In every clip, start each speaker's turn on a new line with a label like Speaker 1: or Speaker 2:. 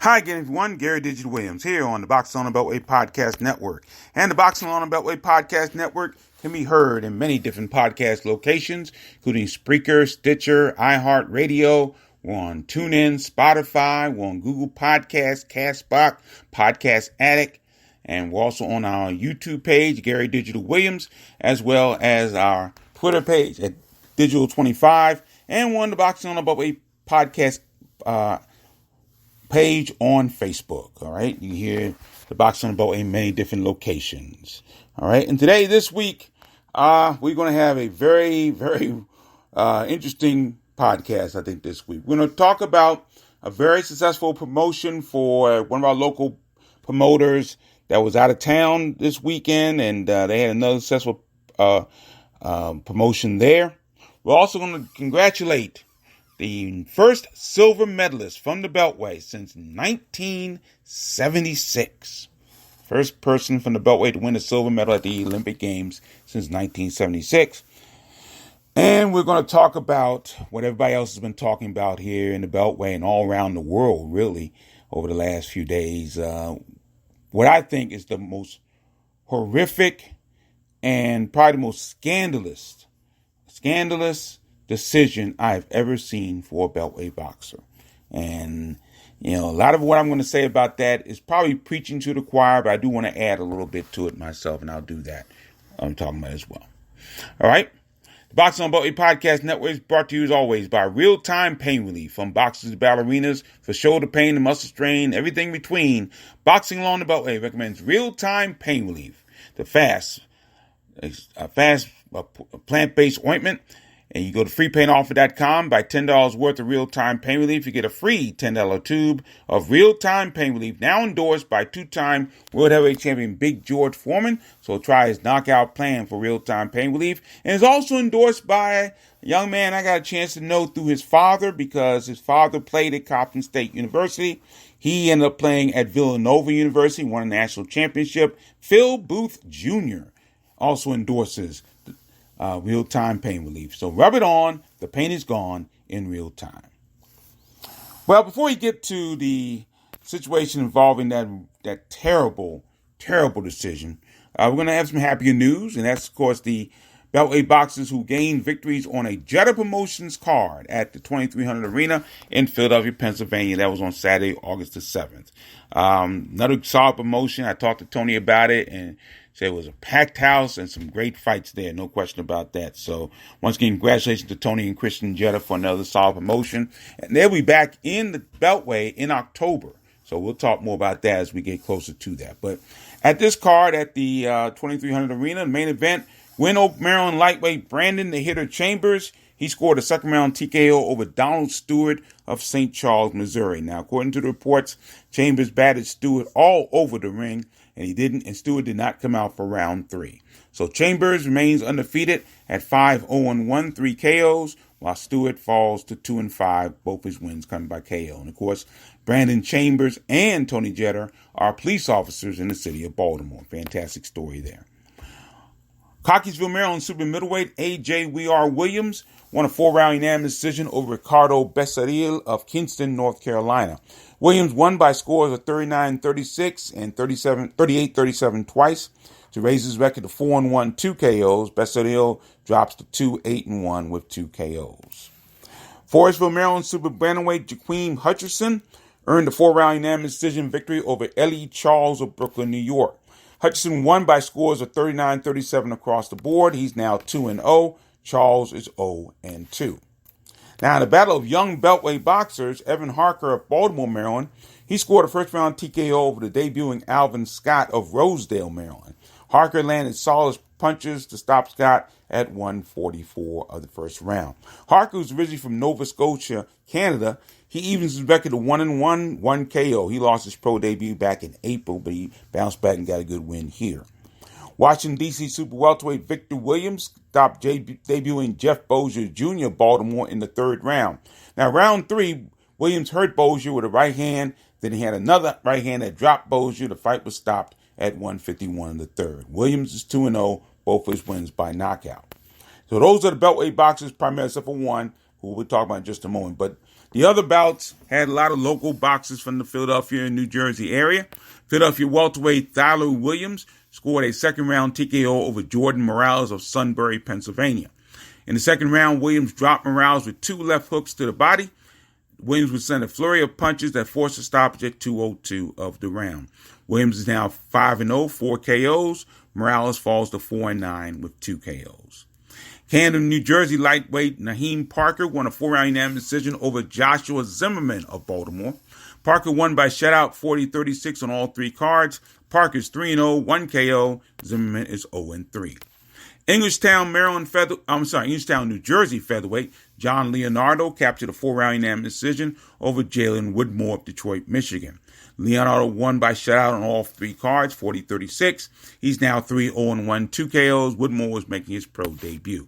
Speaker 1: Hi again, everyone. Gary Digital Williams here on the Boxing on the Beltway Podcast Network. And the Boxing on the Beltway Podcast Network can be heard in many different podcast locations, including Spreaker, Stitcher, iHeartRadio. We're on TuneIn, Spotify. We're on Google Podcasts, Castbox, Podcast Addict. And we're also on our YouTube page, Gary Digital Williams, as well as our Twitter page at Digital25. And we're on the Boxing on the Beltway Podcast page on Facebook. All right, you can hear the Boxing on the Beltway in many different locations. All right, and this week, we're going to have a very interesting podcast. I think this week we're going to talk about a very successful promotion for one of our local promoters that was out of town this weekend, and they had another successful promotion there. We're also going to congratulate the first silver medalist from the Beltway since 1976. First person from the Beltway to win a silver medal at the Olympic Games since 1976. And we're going to talk about what everybody else has been talking about here in the Beltway and all around the world, really, over the last few days. What I think is the most horrific and probably the most scandalous decision I've ever seen for a Beltway boxer. And, a lot of what I'm going to say about that is probably preaching to the choir, but I do want to add a little bit to it myself, and I'll do that. I'm talking about as well. All right. The Boxing on Beltway Podcast Network is brought to you as always by Real-Time Pain Relief. From boxers to ballerinas, for shoulder pain and muscle strain, everything between. Boxing Along the Beltway recommends Real-Time Pain Relief. The fast plant-based ointment. And you go to freepainoffer.com, buy $10 worth of Real-Time Pain Relief. You get a free $10 tube of Real-Time Pain Relief, now endorsed by two-time World Heavyweight Champion Big George Foreman. So try his knockout plan for Real-Time Pain Relief. And it's also endorsed by a young man I got a chance to know through his father, because his father played at Coppin State University. He ended up playing at Villanova University, won a national championship. Phil Booth Jr. also endorses Real-Time Pain Relief. So rub it on. The pain is gone in real time. Well, before we get to the situation involving that terrible decision, we're going to have some happier news. And that's, of course, the Beltway boxers who gained victories on a Jetta Promotions card at the 2300 Arena in Philadelphia, Pennsylvania. That was on Saturday, August the 7th. Another solid promotion. I talked to Tony about it, and it was a packed house and some great fights there. No question about that. So once again, congratulations to Tony and Christian Jetta for another solid promotion. And they'll be back in the Beltway in October. So we'll talk more about that as we get closer to that. But at this card at the 2300 Arena, the main event, Oak, Maryland lightweight Brandon the Hitter Chambers. He scored a second round TKO over Donald Stewart of St. Charles, Missouri. Now, according to the reports, Chambers batted Stewart all over the ring, and Stewart did not come out for round 3. So Chambers remains undefeated at 5-0-1, 3 KOs, while Stewart falls to 2-5, both his wins coming by KO. And of course, Brandon Chambers and Tony Jetta are police officers in the city of Baltimore. Fantastic story there. Cockeysville, Maryland super middleweight A.J. We Are Williams won a 4-round unanimous decision over Ricardo Becerril of Kinston, North Carolina. Williams won by scores of 39-36 and 38-37 twice to raise his record to 4-1, 2 KOs. Becerril drops to 2-8-1 with 2 KOs. Forestville, Maryland super bantamweight Jaqueem Hutcherson earned a 4-round unanimous decision victory over Ellie Charles of Brooklyn, New York. Hutcherson won by scores of 39-37 across the board. He's now 2-0. Charles is 0-2. Now, in the battle of young Beltway boxers, Evan Harker of Baltimore, Maryland, he scored a first-round TKO over the debuting Alvin Scott of Rosedale, Maryland. Harker landed solid punches to stop Scott at 144 of the first round. Harker, who's originally from Nova Scotia, Canada, he evens his record to 1-1, 1 KO. He lost his pro debut back in April, but he bounced back and got a good win here. Washington, D.C. super welterweight Victor Williams stopped debuting Jeff Bozier Jr. of Baltimore in the 3rd round. Now, round 3, Williams hurt Bozier with a right hand. Then he had another right hand that dropped Bozier. The fight was stopped at 151 in the 3rd. Williams is 2-0, both his wins by knockout. So those are the Beltway boxers, primarily except for one, who we'll talk about in just a moment. But The other bouts had a lot of local boxers from the Philadelphia and New Jersey area. Philadelphia welterweight Tyler Williams scored a second-round TKO over Jordan Morales of Sunbury, Pennsylvania. In the second round, Williams dropped Morales with 2 left hooks to the body. Williams would send a flurry of punches that forced a stoppage at 2:02 of the round. Williams is now 5-0, 4 KOs. Morales falls to 4-9 with 2 KOs. Camden, New Jersey lightweight Naheem Parker won a 4-round unanimous decision over Joshua Zimmerman of Baltimore. Parker won by shutout 40-36 on all 3 cards. Parker's 3-0, 1 KO. Zimmerman is 0-3. Englishtown, New Jersey featherweight John Leonardo captured a 4-round unanimous decision over Jalen Woodmore of Detroit, Michigan. Leonardo won by shutout on all 3 cards, 40-36. He's now 3-0-1, 2 KOs. Woodmore was making his pro debut.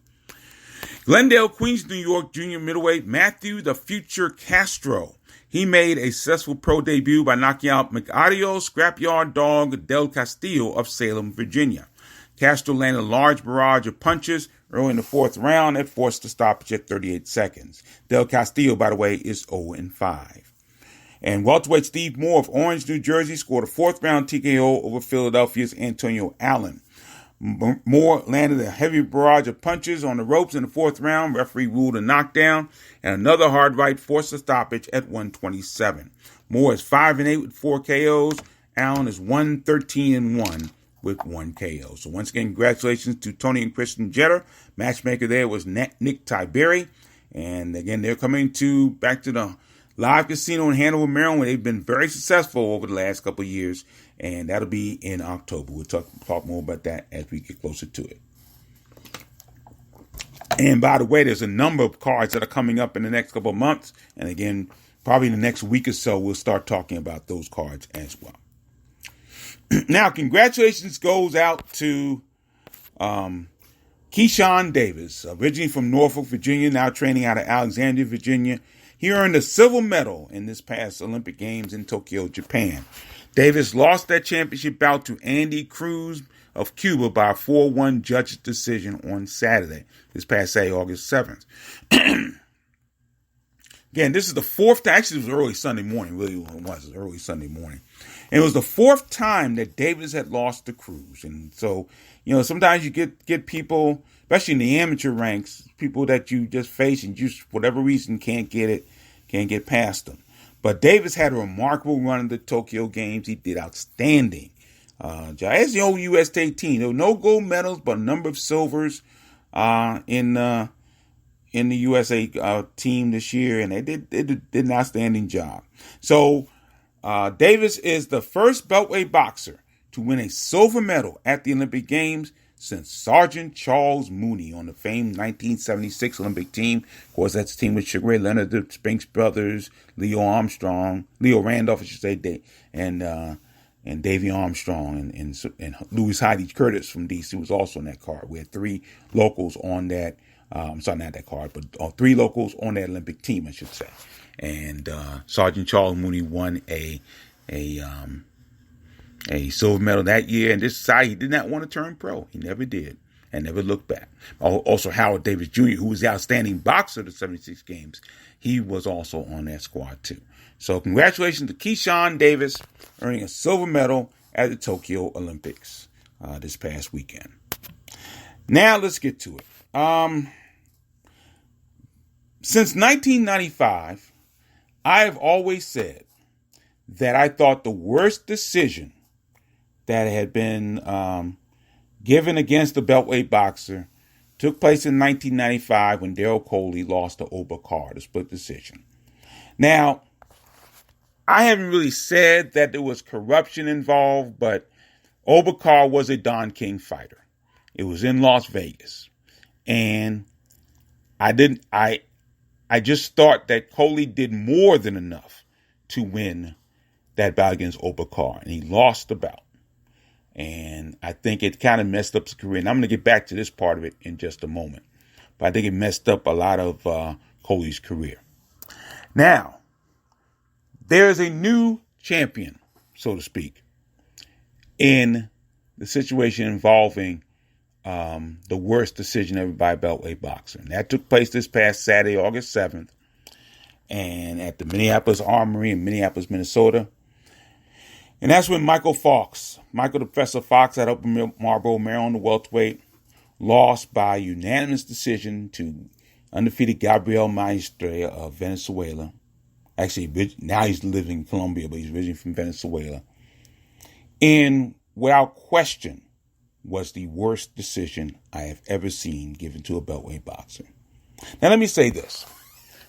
Speaker 1: Glendale, Queens, New York junior middleweight Matthew the Future Castro. He made a successful pro debut by knocking out McAudio's scrapyard dog Del Castillo of Salem, Virginia. Castro landed a large barrage of punches early in the 4th round that forced the stoppage at 38 seconds. Del Castillo, by the way, is 0-5. And welterweight Steve Moore of Orange, New Jersey, scored a 4th-round TKO over Philadelphia's Antonio Allen. Moore landed a heavy barrage of punches on the ropes in the 4th round. Referee ruled a knockdown, and another hard right forced a stoppage at 127. Moore is 5-8 with 4 KOs. Allen is 1-13-1 with 1 KO. So once again, congratulations to Tony and Kristen Jeter. Matchmaker there was Nick Tiberi. And again, they're coming back to the live casino in Hanover, Maryland, where they've been very successful over the last couple of years. And that'll be in October. We'll talk more about that as we get closer to it. And by the way, there's a number of cards that are coming up in the next couple of months. And again, probably in the next week or so, we'll start talking about those cards as well. Now, congratulations goes out to Keyshawn Davis, originally from Norfolk, Virginia, now training out of Alexandria, Virginia. He earned a silver medal in this past Olympic Games in Tokyo, Japan. Davis lost that championship bout to Andy Cruz of Cuba by a 4-1 judge's decision on Saturday, this past Saturday, August 7th. Again, this is the 4th time, actually it was early Sunday morning, really it was early Sunday morning. And it was the 4th time that Davis had lost to Cruz. And so, sometimes you get people, especially in the amateur ranks, people that you just face and just, for whatever reason, can't get past them. But Davis had a remarkable run in the Tokyo Games. He did outstanding. As the old U.S. State team, there were no gold medals, but a number of silvers in the USA team this year, and they did an outstanding job. So Davis is the first Beltway boxer to win a silver medal at the Olympic Games since Sergeant Charles Mooney on the famed 1976 Olympic team. Of course, that's the team with Sugar Ray Leonard, the Spinks brothers, Leo Randolph, I should say, and Davy Armstrong and Louis Heidi Curtis from D.C. was also on that card. We had 3 locals on that. Not that card, but 3 locals on that Olympic team, I should say. And Sergeant Charles Mooney won a silver medal that year, and decided he did not want to turn pro. He never did, and never looked back. Also, Howard Davis Jr., who was the outstanding boxer of the 76 Games, he was also on that squad too. So congratulations to Keyshawn Davis, earning a silver medal at the Tokyo Olympics this past weekend. Now let's get to it. Since 1995, I have always said that I thought the worst decision that had been given against the Beltway boxer took place in 1995 when Daryl Coley lost to Oba Carr, the split decision. Now, I haven't really said that there was corruption involved, but Oba Carr was a Don King fighter. It was in Las Vegas. And I just thought that Coley did more than enough to win that bout against Oba Carr, and he lost the bout. And I think it kind of messed up his career. And I'm going to get back to this part of it in just a moment. But I think it messed up a lot of Coley's career. Now, there's a new champion, so to speak, in the situation involving the worst decision ever by a Beltway boxer. And that took place this past Saturday, August 7th. and at the Minneapolis Armory in Minneapolis, Minnesota. And that's when Michael the Professor Fox out of Marlboro, Maryland, the welterweight, lost by unanimous decision to undefeated Gabriel Maestre of Venezuela. Actually, now he's living in Colombia, but he's originally from Venezuela. And without question, was the worst decision I have ever seen given to a Beltway boxer. Now, let me say this.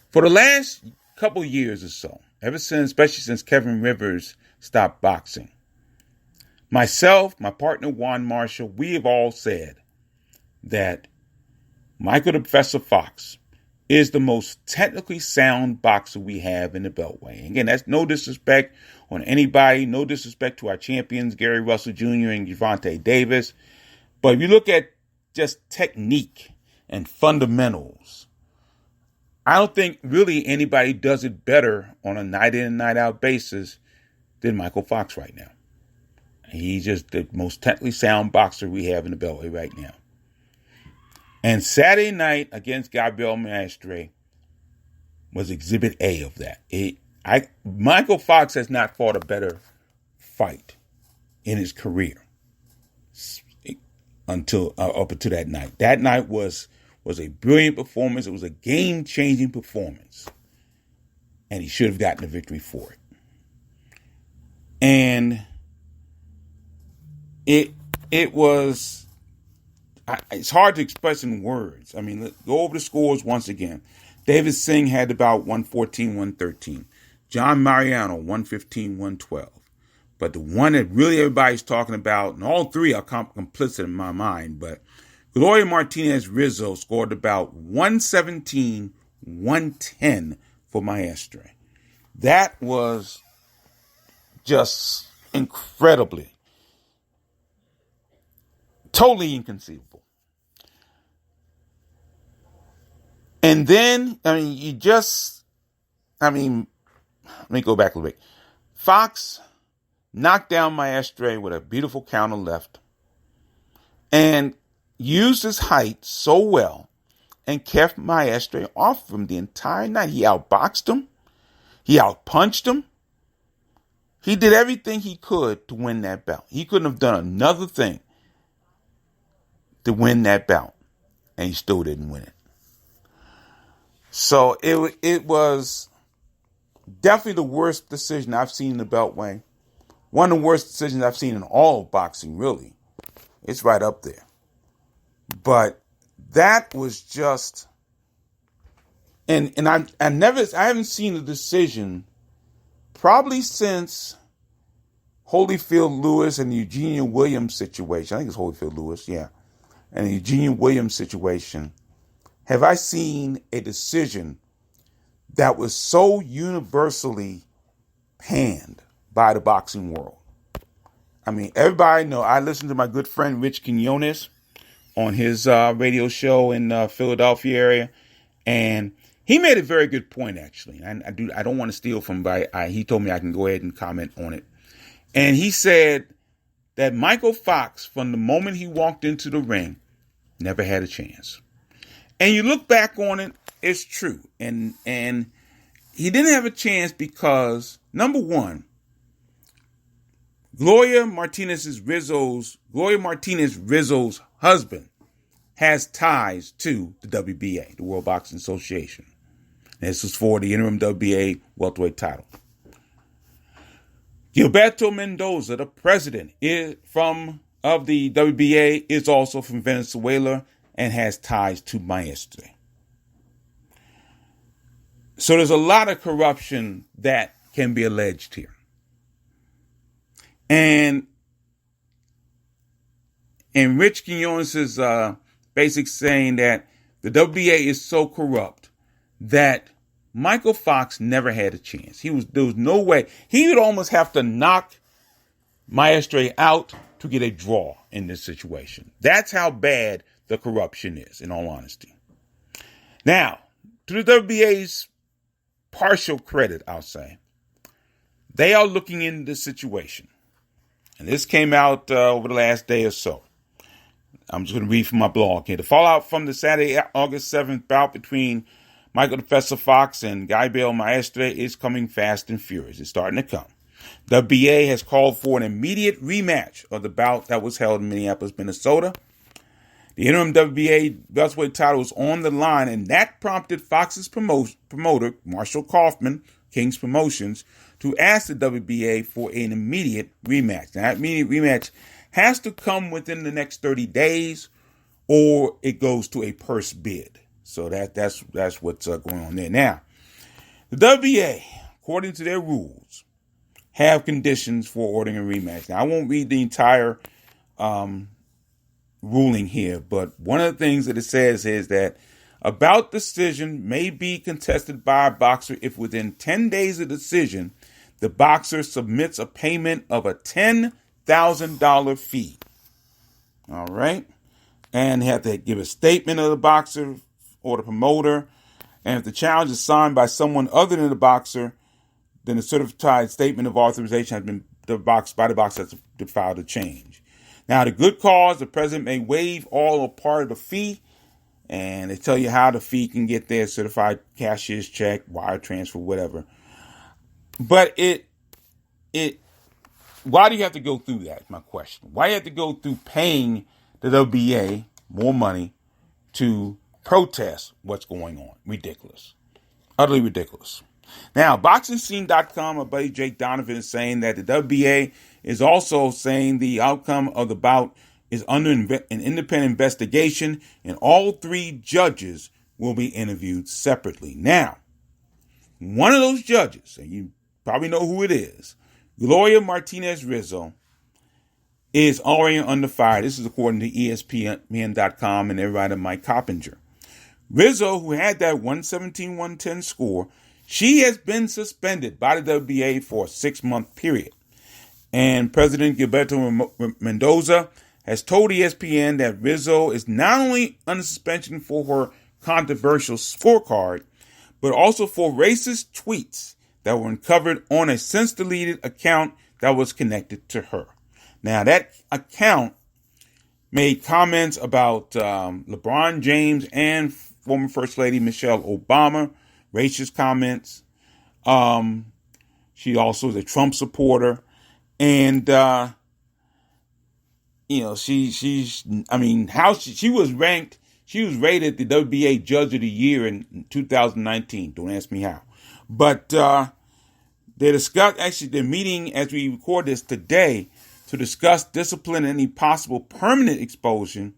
Speaker 1: For the last couple years or so, especially since Kevin Rivers stopped boxing, myself, my partner Juan Marshall, we have all said that Michael the Professor Fox is the most technically sound boxer we have in the Beltway. Again, that's no disrespect on anybody, no disrespect to our champions, Gary Russell Jr. and Gervonta Davis. But if you look at just technique and fundamentals, I don't think really anybody does it better on a night in and night out basis than Michael Fox right now. He's just the most technically sound boxer we have in the Beltway right now. And Saturday night against Gabriel Maestre was Exhibit A of that. Michael Fox has not fought a better fight in his career until up until that night. That night was a brilliant performance. It was a game-changing performance, and he should have gotten a victory for it. And it was. It's hard to express in words. I mean, go over the scores once again. David Singh had about 114, 113. John Mariano, 115, 112. But the one that really everybody's talking about, and all three are complicit in my mind, but Gloria Martinez Rizzo scored about 117, 110 for Maestre. That was just incredibly, totally inconceivable. And then, let me go back a little bit. Fox knocked down Maestre with a beautiful counter left and used his height so well and kept Maestre off from the entire night. He outboxed him. He outpunched him. He did everything he could to win that bout. He couldn't have done another thing to win that bout, and he still didn't win it. So it was definitely the worst decision I've seen in the Beltway. One of the worst decisions I've seen in all of boxing, really. It's right up there. But that was just, and I haven't seen a decision probably since Holyfield Lewis and the Eugenia Williams situation. I think it's Holyfield Lewis, yeah. And the Eugenia Williams situation. Have I seen a decision that was so universally panned by the boxing world? I mean, everybody know I listen to my good friend Rich Quinones on his radio show in Philadelphia area, and he made a very good point, actually. I don't want to steal from him, but he told me I can go ahead and comment on it. And he said that Michael Fox, from the moment he walked into the ring, never had a chance. And you look back on it, it's true. And he didn't have a chance because, number one, Gloria Martinez Rizzo's husband has ties to the WBA, the World Boxing Association. And this was for the interim WBA welterweight title. Gilberto Mendoza, the president of the WBA, is also from Venezuela and has ties to Maestre. So there's a lot of corruption that can be alleged here. And Rich Quinones' basic saying that the WBA is so corrupt that Michael Fox never had a chance. There was no way. He would almost have to knock Maestre out to get a draw in this situation. That's how bad the corruption is, in all honesty. Now, to the WBA's partial credit, I'll say, they are looking into the situation. And this came out over the last day or so. I'm just going to read from my blog here. The fallout from the Saturday, August 7th bout between Michael Professor Fox and Gabriel Maestre is coming fast and furious. It's starting to come. WBA has called for an immediate rematch of the bout that was held in Minneapolis, Minnesota. The interim WBA welterweight title was on the line, and that prompted Fox's promoter, Marshall Kaufman, King's Promotions, to ask the WBA for an immediate rematch. Now, that immediate rematch has to come within the next 30 days, or it goes to a purse bid. So that's what's going on there. Now, the WBA, according to their rules, have conditions for ordering a rematch. Now, I won't read the entire ruling here, but one of the things that it says is that a bout decision may be contested by a boxer if within 10 days of decision, the boxer submits a payment of a $10,000 fee. All right? And they have to give a statement of the boxer or the promoter. And if the challenge is signed by someone other than the boxer, then a certified statement of authorization has been by the boxer to file the change. Now, the good cause, the president may waive all or part of the fee, and they tell you how the fee can get there: certified cashier's check, wire transfer, whatever. But why do you have to go through that? Is my question. Why do you have to go through paying the WBA more money to protest what's going on? Ridiculous. Utterly ridiculous. Now, BoxingScene.com, my buddy Jake Donovan is saying that the WBA is also saying the outcome of the bout is under an independent investigation, and all three judges will be interviewed separately. Now, one of those judges, and you probably know who it is, Gloria Martinez Rizzo, is already under fire. This is according to ESPN.com and their writer Mike Coppinger. Rizzo, who had that 117-110 score, she has been suspended by the WBA for a 6-month period. And President Gilberto Mendoza has told ESPN that Rizzo is not only under suspension for her controversial scorecard, but also for racist tweets that were uncovered on a since-deleted account that was connected to her. Now, that account made comments about LeBron James and former First Lady Michelle Obama, racist comments. She also is a Trump supporter. And, she was ranked, she was rated the WBA Judge of the Year in 2019. Don't ask me how. But they're meeting as we record this today to discuss discipline and any possible permanent expulsion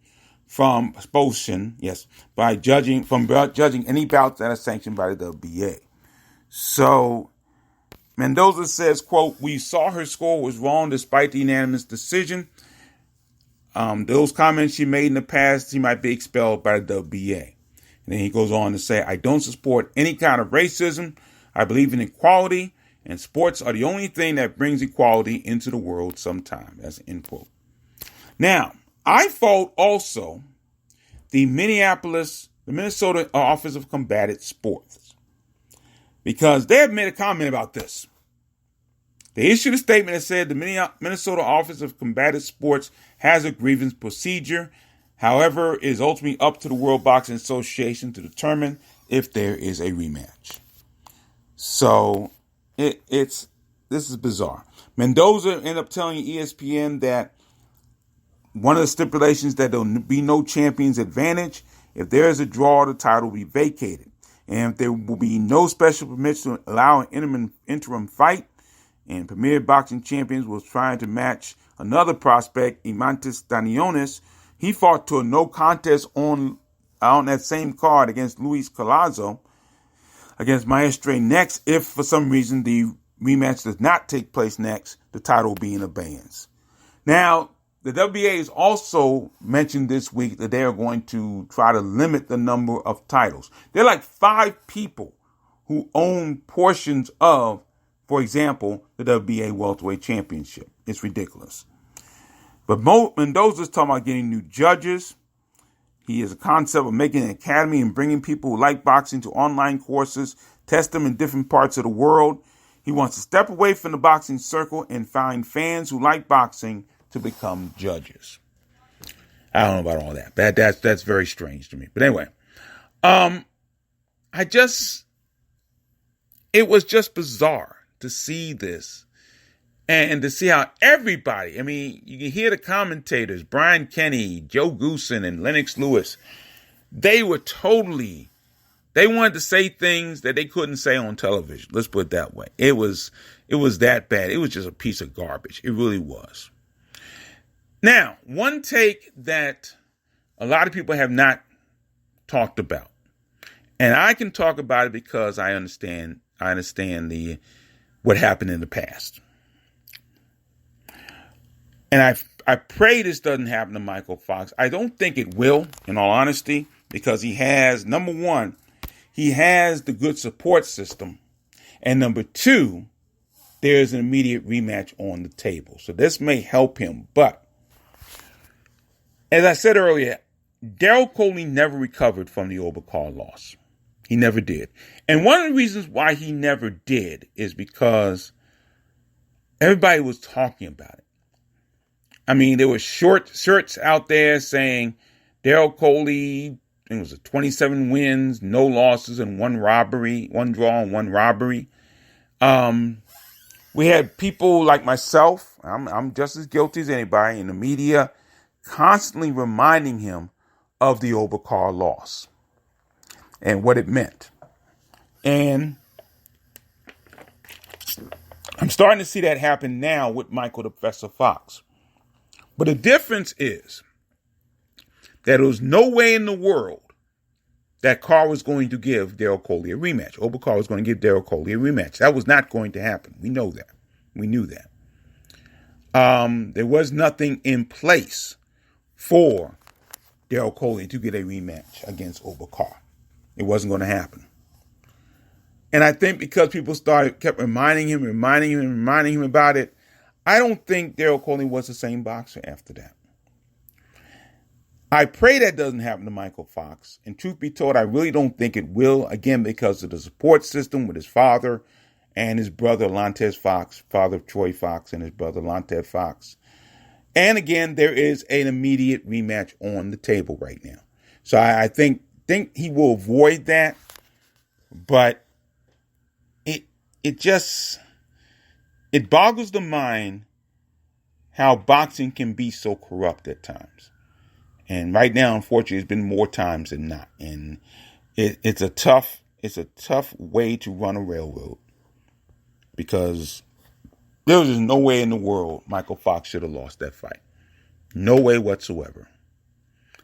Speaker 1: by judging any bouts that are sanctioned by the WBA. So Mendoza says, quote, "We saw her score was wrong despite the unanimous decision. Those comments she made in the past, she might be expelled by the WBA." And then he goes on to say, "I don't support any kind of racism. I believe in equality, and sports are the only thing that brings equality into the world sometime." That's end quote. Now, I fault also the Minnesota Office of Combated Sports, because they have made a comment about this. They issued a statement that said the Minnesota Office of Combated Sports has a grievance procedure. However, it is ultimately up to the World Boxing Association to determine if there is a rematch. So this is bizarre. Mendoza ended up telling ESPN that one of the stipulations that there will be no champion's advantage. If there is a draw, the title will be vacated. And if there will be no special permits to allow an interim fight, and Premier Boxing Champions was trying to match another prospect, Imantas Stanionis, he fought to a no contest on that same card against Luis Collazo, against Maestre next. If for some reason the rematch does not take place next, the title will be in abeyance. Now, the WBA has also mentioned this week that they are going to try to limit the number of titles. There are like 5 people who own portions of, for example, the WBA Welterweight Championship. It's ridiculous. But Mendoza's talking about getting new judges. He has a concept of making an academy and bringing people who like boxing to online courses, test them in different parts of the world. He wants to step away from the boxing circle and find fans who like boxing to become judges. I don't know about all that. That's very strange to me. But anyway, it was just bizarre to see this and to see how everybody, I mean, you can hear the commentators, Brian Kenny, Joe Goosen, and Lennox Lewis, they wanted to say things that they couldn't say on television. Let's put it that way. It was that bad. It was just a piece of garbage. It really was. Now, one take that a lot of people have not talked about, and I can talk about it because I understand what happened in the past. And I pray this doesn't happen to Michael Fox. I don't think it will, in all honesty, because he has, number one, he has the good support system. And number two, there's an immediate rematch on the table. So this may help him. But as I said earlier, Daryl Coley never recovered from the Obakar loss. He never did. And one of the reasons why he never did is because everybody was talking about it. I mean, there were shirts out there saying Daryl Coley, it was 27 wins, no losses, and one draw and one robbery. We had people like myself, I'm just as guilty as anybody, in the media constantly reminding him of the Obakar loss and what it meant. And I'm starting to see that happen now with Michael the Professor Fox. But the difference is that there was no way in the world that Carr was going to give Daryl Coley a rematch. Obakar was going to give Daryl Coley a rematch. That was not going to happen. We know that. We knew that. There was nothing in place for Daryl Coley to get a rematch against Obakar. It wasn't going to happen. And I think because people kept reminding him about it, I don't think Daryl Coley was the same boxer after that. I pray that doesn't happen to Michael Fox. And truth be told, I really don't think it will, again, because of the support system with his father and his brother, Lantez Fox, father of Troy Fox, and his brother, Lantez Fox. And again, there is an immediate rematch on the table right now. So I think he will avoid that. But it boggles the mind how boxing can be so corrupt at times. And right now, unfortunately, it's been more times than not. And it's a tough way to run a railroad, because there was just no way in the world Michael Fox should have lost that fight. No way whatsoever.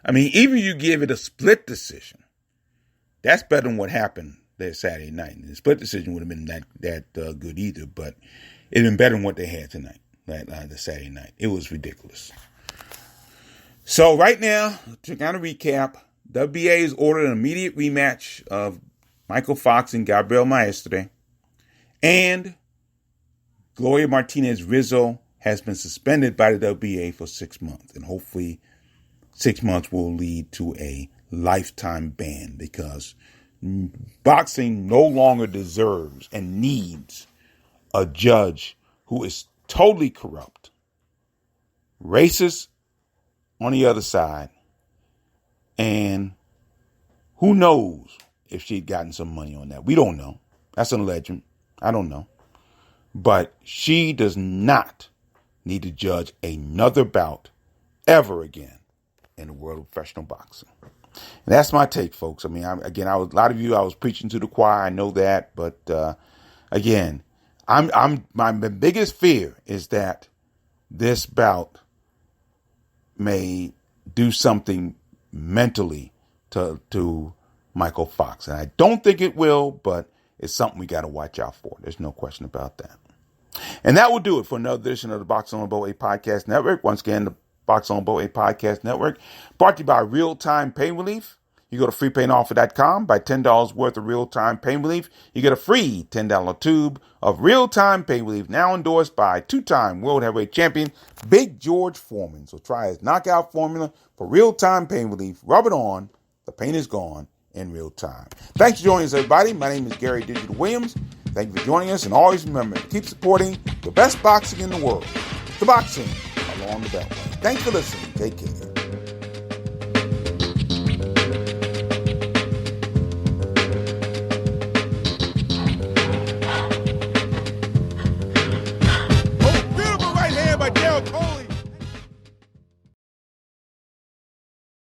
Speaker 1: I mean, even if you give it a split decision, that's better than what happened there Saturday night. And the split decision would have been that good either, but it'd been better than what they had tonight, the Saturday night. It was ridiculous. So right now, to kind of recap, WBA has ordered an immediate rematch of Michael Fox and Gabriel Maestre, and Gloria Martinez Rizzo has been suspended by the WBA for 6 months, and hopefully 6 months will lead to a lifetime ban, because boxing no longer deserves and needs a judge who is totally corrupt, racist on the other side, and who knows if she'd gotten some money on that. We don't know. That's an legend. I don't know. But she does not need to judge another bout ever again in the world of professional boxing. And that's my take, folks. I mean, a lot of you, I was preaching to the choir. I know that, but again, my biggest fear is that this bout may do something mentally to Michael Fox, and I don't think it will, but it's something we got to watch out for. There's no question about that. And that will do it for another edition of the Boxing on Beltway Podcast Network. Once again, the Boxing on Beltway Podcast Network, brought to you by Real Time Pain Relief. You go to freepainoffer.com, buy $10 worth of Real Time Pain Relief. You get a free $10 tube of Real Time Pain Relief, now endorsed by two-time World Heavyweight Champion Big George Foreman. So try his knockout formula for Real Time Pain Relief. Rub it on. The pain is gone in real time. Thanks for joining us, everybody. My name is Gary Digital Williams. Thank you for joining us, and always remember to keep supporting the best boxing in the world, the boxing along the Beltway. Thanks for listening. Take care.